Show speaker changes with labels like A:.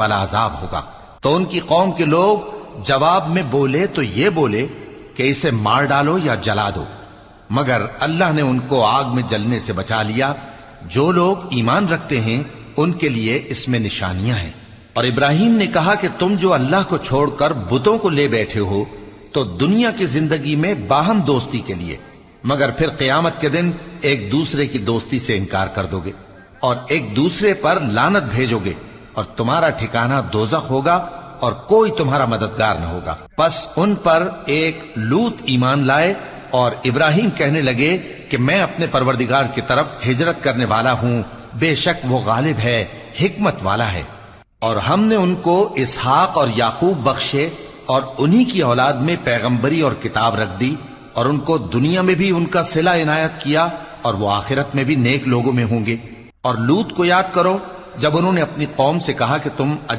A: والا عذاب ہوگا۔ تو ان کی قوم کے لوگ جواب میں بولے تو یہ بولے کہ اسے مار ڈالو یا جلا دو، مگر اللہ نے ان کو آگ میں جلنے سے بچا لیا۔ جو لوگ ایمان رکھتے ہیں ان کے لیے اس میں نشانیاں ہیں۔ اور ابراہیم نے کہا کہ تم جو اللہ کو چھوڑ کر بتوں کو لے بیٹھے ہو تو دنیا کی زندگی میں باہم دوستی کے لیے، مگر پھر قیامت کے دن ایک دوسرے کی دوستی سے انکار کر دو گے اور ایک دوسرے پر لعنت بھیجو گے، اور تمہارا ٹھکانہ دوزخ ہوگا اور کوئی تمہارا مددگار نہ ہوگا۔ پس ان پر ایک لوط ایمان لائے اور ابراہیم کہنے لگے کہ میں اپنے پروردگار کی طرف ہجرت کرنے والا ہوں، بے شک وہ غالب ہے، حکمت والا ہے۔ اور ہم نے ان کو اسحاق اور یعقوب بخشے اور انہی کی اولاد میں پیغمبری اور کتاب رکھ دی، اور ان کو دنیا میں بھی ان کا صلہ عنایت کیا اور وہ آخرت میں بھی نیک لوگوں میں ہوں گے۔ اور لوط کو یاد کرو جب انہوں نے اپنی قوم سے کہا کہ تم